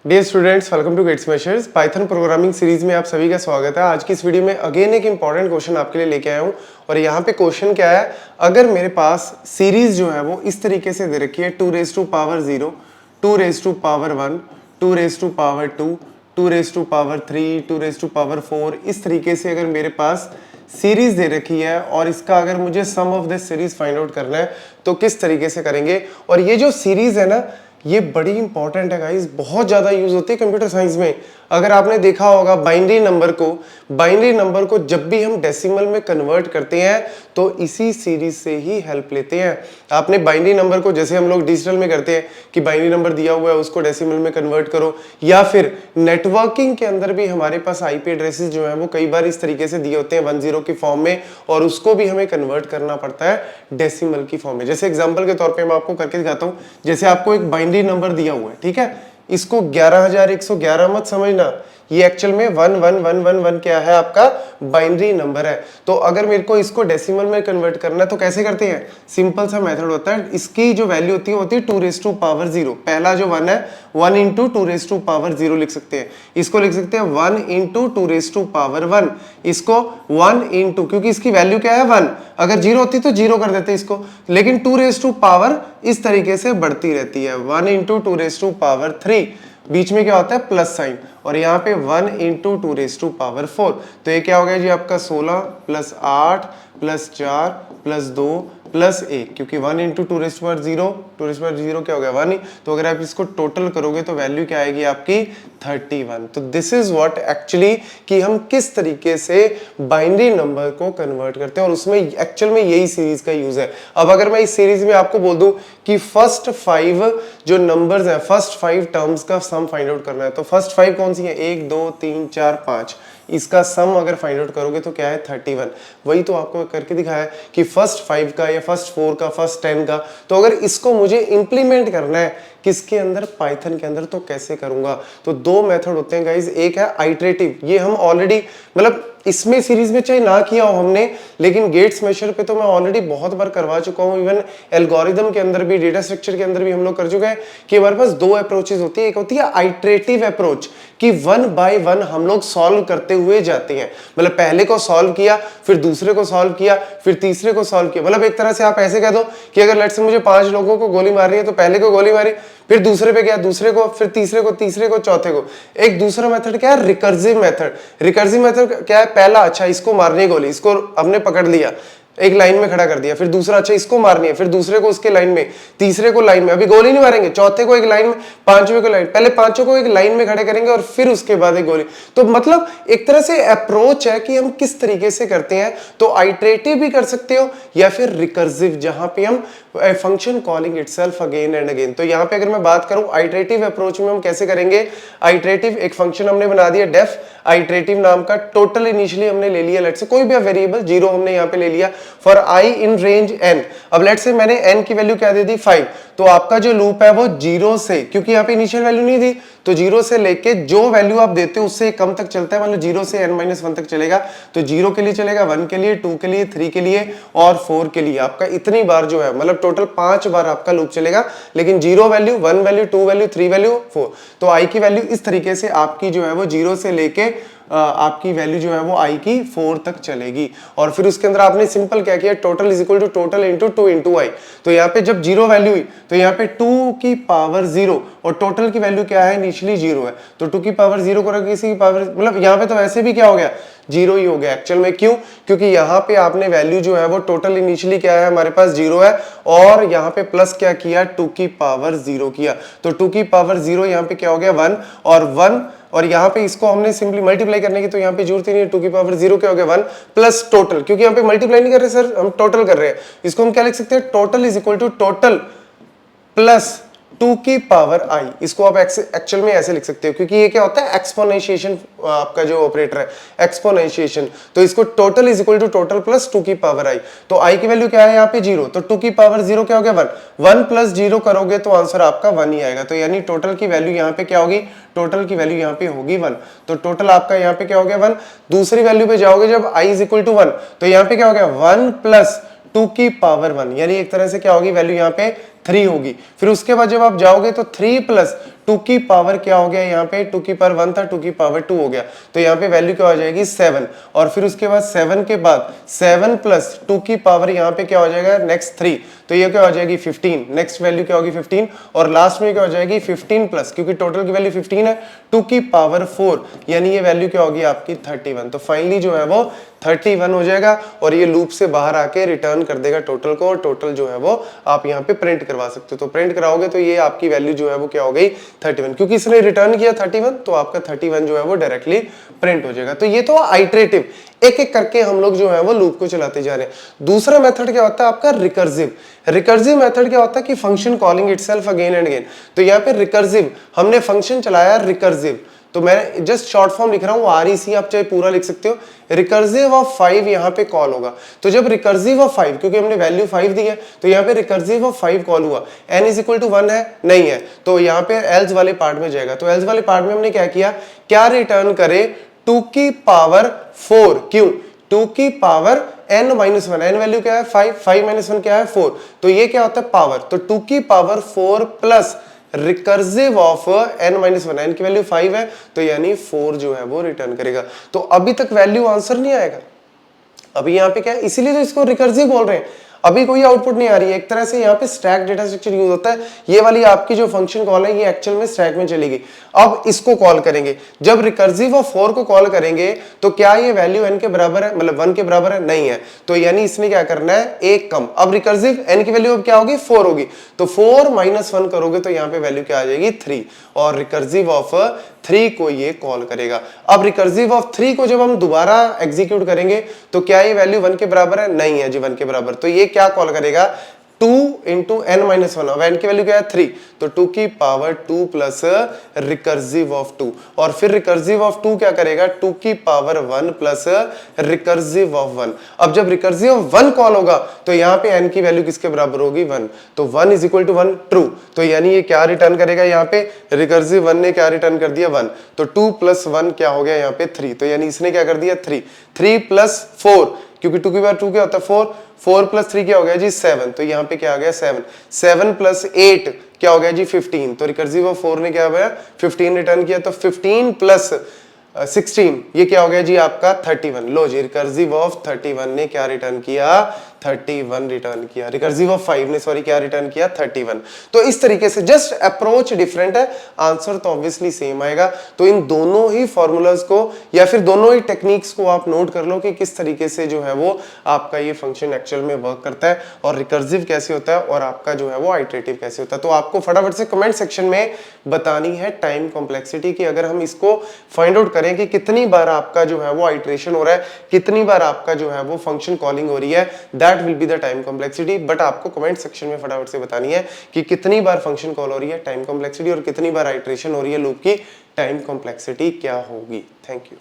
Dear students, welcome to Gate Smashers. Python programming series में आप सभी का स्वागत है। आज की इस वीडियो में अगेन एक इंपॉर्टेंट क्वेश्चन आपके लिए लेके आया हूँ और यहाँ पे क्वेश्चन क्या है, अगर मेरे पास सीरीज जो है वो इस तरीके से दे रखी है 2 raise to power 0, 2 raise to power 1, 2 raise to power 2, 2 raise to power 3, 2 raise to power 4, इस तरीके से अगर मेरे पास सीरीज दे रखी है और इसका अगर मुझे sum of this series find out करना है तो किस तरीके से करेंगे। और ये जो सीरीज है ना, ये बड़ी इंपॉर्टेंट है गाइस, बहुत ज्यादा यूज होती है कंप्यूटर साइंस में। अगर आपने देखा होगा बाइनरी नंबर को जब भी हम डेसिमल में कन्वर्ट करते हैं तो इसी सीरीज से ही हेल्प लेते हैं। आपने बाइनरी नंबर को, जैसे हम लोग डिजिटल में करते हैं कि बाइनरी नंबर दिया हुआ है उसको डेसिमल में कन्वर्ट करो, या फिर नेटवर्किंग के अंदर भी हमारे पास आईपी एड्रेसेस जो है वो कई बार इस तरीके से दिए होते हैं 10 की फॉर्म में, और उसको भी हमें कन्वर्ट करना पड़ता है डेसिमल की फॉर्म में। जैसे एग्जांपल के तौर पे मैं आपको करके दिखाता हूँ। जैसे आपको एक बाइनरी नंबर दिया हुआ है, ठीक है, इसको 11111 मत समझना, ये एक्चुअल में 11111 क्या है, आपका बाइनरी नंबर है। तो अगर मेरे को इसको डेसिमल में कन्वर्ट करना है तो कैसे करते हैं, सिंपल सा मेथड होता है। इसकी जो वैल्यू होती है 2 रेज टू पावर 0। पहला जो 1 है 1 इंटू 2 रेज टू पावर 0 लिख सकते हैं। इसको लिख सकते हैं 1 इंटू 2 रेज टू पावर 1। इसको 1 इंटू, क्योंकि इसकी वैल्यू क्या है 1, अगर 0 होती तो 0 कर देते इसको, लेकिन 2 रेज टू पावर इस तरीके से बढ़ती रहती है। 1 इंटू 2 रेज टू पावर 3, बीच में क्या होता है प्लस साइन, और यहाँ पे 1 इंटू 2 रेज टू पावर 4। तो ये क्या हो गया जी आपका 16 प्लस 8 प्लस 4 प्लस 2 प्लस 1, क्योंकि 1 into 2 raise to power 0, 2 raise to power 0 क्या हो गया 1 ही। तो अगर आप इसको टोटल करोगे तो वैल्यू क्या आएगी आपकी 31। तो दिस इज व्हाट एक्चुअली कि हम किस तरीके से बाइनरी नंबर को कन्वर्ट करते हैं, और उसमें एक्चुअल में यही सीरीज का यूज है। अब अगर मैं इस सीरीज में आपको बोल दूं कि फर्स्ट 5 जो नंबर्स हैं, फर्स्ट 5 टर्म्स का सम फाइंड आउट करना है, तो फर्स्ट 5 कौन सी है, 1 2 3 4 5, इसका सम अगर फाइंड आउट करोगे तो क्या है 31। वही तो आपको करके दिखाया है कि फर्स्ट 5 का या फर्स्ट 4 का, फर्स्ट 10 का। तो अगर इसको मुझे इंप्लीमेंट करना है किसके अंदर, पाइथन के अंदर, तो कैसे करूंगा। तो दो मेथड होते हैं गाइज, एक है आइटरेटिव, ये हम ऑलरेडी मतलब इसमें सीरीज में चाहे ना किया हो हमने, लेकिन गेट्स मेशर पे तो मैं ऑलरेडी बहुत बार करवा चुका हूं। इवन एल्गोरिदम के अंदर भी, डेटा स्ट्रक्चर के अंदर भी हम लोग कर चुके हैं कि हमारे पास दो अप्रोचेस होती है। एक होती है आइटरेटिव अप्रोच कि 1 बाय 1 हम लोग सॉल्व करते हुए जाते हैं, मतलब पहले को सॉल्व किया, फिर दूसरे को सॉल्व किया, फिर तीसरे को सॉल्व किया। मतलब एक तरह से आप ऐसे कह दो कि अगर लेट्स से मुझे 5 लोगों को गोली मारनी है तो पहले को गोली मारी, फिर दूसरे पे गया, दूसरे को, फिर तीसरे को, तीसरे को, चौथे को। एक दूसरा मेथड क्या है, रिकर्सिव मेथड। रिकर्सिव मेथड क्या है, पहला अच्छा इसको मारनी गोली, इसको हमने पकड़ लिया, एक लाइन में खड़ा कर दिया, फिर दूसरा अच्छा इसको मारनी है, फिर दूसरे को उसके लाइन में, तीसरे को लाइन में, अभी गोली नहीं मारेंगे, चौथे को एक लाइन में, पांचवें को लाइन, पहले पांचों को एक लाइन में खड़े करेंगे और फिर उसके बाद एक गोली। तो मतलब एक तरह से अप्रोच है कि हम किस तरीके से करते हैं। तो आइटरेटिव भी कर सकते हो या फिर रिकर्सिव, जहां पे हम function calling itself again and again. तो यहां पे अगर मैं बात करूं आइटरेटिव अप्रोच में हम कैसे करेंगे, आइटरेटिव एक फंक्शन हमने बना दिया डेफ आइटरेटिव नाम का, टोटल इनिशियली हमने ले लिया, लेट्स से कोई भी वेरिएबल 0 हमने यहां पे ले लिया for i in range n। अब लेट्स से मैंने n की वैल्यू क्या दे दी 5, तो आपका जो लूप है वो 0 से, क्योंकि यहाँ पे इनिशियल वैल्यू नहीं दी, तो 0 से लेके जो वैल्यू आप देते हो उससे कम तक चलता है, मतलब 0 से n-1 तक चलेगा। तो 0 के लिए चलेगा, 1 के लिए, 2 के लिए, 3 के लिए और 4 के लिए। आपका इतनी बार जो है, मतलब टोटल 5 बार आपका लूप चलेगा, लेकिन 0 वैल्यू, 1 वैल्यू, 2 वैल्यू, 3 वैल्यू, 4। तो i की वैल्यू इस तरीके से आपकी जो है वो 0 से लेके आपकी वैल्यू जो है वो i की 4 तक चलेगी। और फिर उसके अंदर आपने सिंपल क्या किया, total is equal to total into 2 into i। तो यहाँ पे जब 0 वैल्यू हुई तो यहाँ पे 2 की पावर 0 और टोटल की वैल्यू क्या है, इनिशियली 0 है, तो 2 की पावर 0 को रख इसी की पावर, मतलब यहाँ पे तो वैसे भी क्या हो गया 0 ही हो गया एक्चुअल में। क्यों, क्योंकि यहाँ पे आपने वैल्यू जो है वो टोटल इनिशियली क्या है हमारे पास 0 है, और यहाँ पे प्लस क्या किया 2 की पावर 0 किया, तो 2 की पावर 0 यहाँ पे क्या हो गया 1 और 1, और यहाँ पे इसको हमने सिंपली मल्टीप्लाई करने की तो यहाँ पे जरूरत ही नहीं है। 2 की पावर 0 क्या हो गया 1 प्लस टोटल, क्योंकि यहाँ पे मल्टीप्लाई नहीं कर रहे सर, हम टोटल कर रहे हैं। इसको हम क्या लिख सकते हैं, total is equal to total plus 2 की पावर i। इसको आप एक्चुअल में ऐसे लिख सकते हो, क्योंकि ये क्या होता है एक्सपोनेंशिएशन, आपका जो ऑपरेटर है एक्सपोनेंशिएशन। तो इसको total is equal to total plus 2 की पावर i। तो i की वैल्यू क्या है यहाँ पे 0, तो 2 की पावर 0 क्या हो गया 1, 1 प्लस 0 करोगे तो आंसर आपका 1 ही आएगा। तो यानी टोटल की वैल्यू यहाँ पे क्या होगी, टोटल की वैल्यू यहाँ पे होगी 1। तो टोटल आपका यहाँ पे क्या हो गया 1। दूसरी वैल्यू पे जाओगे जब i इज इक्वल टू 1, तो यहाँ पे क्या हो गया 1 प्लस 2 की पावर 1, यानी एक तरह से क्या होगी वैल्यू यहाँ पे 3 होगी। फिर उसके बाद जब आप जाओगे तो 3 प्लस 2 की पावर क्या हो गया यहाँ पे, 2 की पावर 1 था, 2 की पावर 2 हो गया, तो यहाँ पे वैल्यू क्या हो जाएगी 7, और फिर उसके बाद 7 के बाद 7 प्लस 2 की पावर यहाँ पे क्या हो जाएगा नेक्स्ट 3, तो ये क्या हो जाएगी 15, नेक्स्ट वैल्यू क्या होगी 15, और लास्ट में क्या हो जाएगी 15 प्लस, क्योंकि टोटल की वैल्यू 15 है, 2 की पावर 4, यानी ये वैल्यू क्या होगी आपकी 31। तो फाइनली जो है वो 31 हो जाएगा, और ये लूप से बाहर आके रिटर्न कर देगा टोटल को, और टोटल जो है वो आप यहाँ पे प्रिंट करवा सकते हो। तो प्रिंट कराओगे तो ये आपकी वैल्यू जो है वो क्या हो गई 31, क्योंकि इसने रिटर्न किया 31, तो आपका 31 जो है वो डायरेक्टली प्रिंट हो जाएगा। तो ये तो आइटरेटिव, एक एक करके हम लोग जो है वो लूप को चलाते जा रहे हैं। दूसरा मेथड क्या होता है आपका रिकर्सिव। रिकर्सिव मेथड क्या होता है कि function calling itself again and again. तो यहाँ पे रिकर्सिव हमने फंक्शन चलाया रिकर्सिव, तो मैं जस्ट शॉर्ट फॉर्म लिख रहा हूं REC, आप चाहे पूरा लिख सकते हो। रिकर्सिव ऑफ 5 यहाँ पे कॉल होगा, तो जब रिकर्सिव ऑफ 5, क्योंकि हमने वैल्यू 5 दी है, तो यहाँ पे रिकर्सिव ऑफ 5 कॉल हुआ, n इज इक्वल टू 1 है नहीं है, तो यहाँ पे एल्स वाले पार्ट में जाएगा। तो एल्स वाले पार्ट में हमने क्या किया, क्या रिटर्न करे 2 की पावर 4, क्यों 2 की power n minus 1, n value क्या है 5, 5 माइनस 1 क्या है 4, तो ये क्या होता है पावर, तो 2 की power 4 plus recursive of n minus 1, n की वैल्यू 5 है, तो यानी 4 जो है वो रिटर्न करेगा। तो अभी तक वैल्यू आंसर नहीं आएगा, अभी यहाँ पे क्या है, इसीलिए तो इसको रिकर्सिव बोल रहे हैं, अभी कोई आउटपुट नहीं आ रही है। एक तरह से यहाँ पे स्टैक डेटा स्ट्रक्चर यूज होता है, ये वाली आपकी जो फंक्शन कॉल है ये एक्चुअल में स्टैक में चलेगी। अब इसको कॉल करेंगे, जब रिकर्सिव ऑफ 4 को कॉल करेंगे तो क्या ये वैल्यू n के बराबर है, मतलब 1 के बराबर है, नहीं है, तो यानी इसने क्या करना है एक कम। अब रिकर्सिव n की वैल्यू अब क्या होगी 4 होगी, तो 4 माइनस 1 करोगे तो यहाँ पे वैल्यू क्या आ जाएगी 3, और रिकर्सिव ऑफ 3 को ये कॉल करेगा। अब रिकर्सिव ऑफ 3 को जब हम दोबारा एग्जीक्यूट करेंगे तो क्या ये वैल्यू 1 के बराबर है, नहीं है जी 1 के बराबर, तो ये क्या कॉल करेगा 2 इंटू n माइनस 1, अब n की वैल्यू क्या है 3, तो 2 की पावर 2 प्लस रिकर्सिव ऑफ 2, और फिर रिकर्सिव ऑफ 2 क्या करेगा 2 की पावर 1 प्लस रिकर्सिव ऑफ 1। अब जब रिकर्सिव ऑफ 1 कॉल होगा तो यहाँ पे n की वैल्यू किसके बराबर होगी 1, तो 1 इज इक्वल टू 1 ट्रू, तो यानी ये क्या रिटर्न करेगा, यहाँ पे रिकर्सिव 1 ने क्या रिटर्न कर दिया 1, तो 2 प्लस 1 क्या हो गया यहाँ पे 3, तो यानी इसने क्या कर दिया 3 प्लस 4, क्योंकि 2 की पावर 2 क्या होता है 4, 4 प्लस 3 क्या हो गया जी 7, तो यहाँ पे क्या आ गया 7, 7 प्लस 8 क्या हो गया जी 15, तो रिकर्सिव ऑफ 4 ने क्या हुआ 15 रिटर्न किया, तो 15 प्लस 16 ये क्या हो गया जी आपका 31। लो जी रिकर्सिव ऑफ 31 ने क्या रिटर्न किया 31 रिटर्न किया, रिकर्सिव ऑफ 5 ने सॉरी क्या रिटर्न किया 31। तो इस तरीके से जस्ट अप्रोच डिफरेंट है, आंसर तो ऑब्वियसली सेम आएगा। तो इन दोनों ही फॉर्मूलाज को या फिर दोनों ही टेक्निक्स को आप नोट कर लो कि किस तरीके से जो है वो आपका ये फंक्शन एक्चुअल में वर्क करता है, और रिकर्सिव कैसे होता है और आपका जो है वो आइटरेटिव कैसे होता है। तो आपको फटाफट से कमेंट सेक्शन में बतानी है टाइम कॉम्प्लेक्सिटी की, अगर हम इसको फाइंड आउट करें कि कितनी बार आपका जो है वो आइटरेशन हो रहा है, कितनी बार आपका जो है वो फंक्शन कॉलिंग हो रही है, that will be the time complexity. But आपको कमेंट सेक्शन में फटाफट से बतानी है कि कितनी बार फंक्शन कॉल हो रही है टाइम कॉम्प्लेक्सिटी, और कितनी बार आइटरेशन हो रही है लूप की टाइम कॉम्प्लेक्सिटी क्या होगी। Thank you.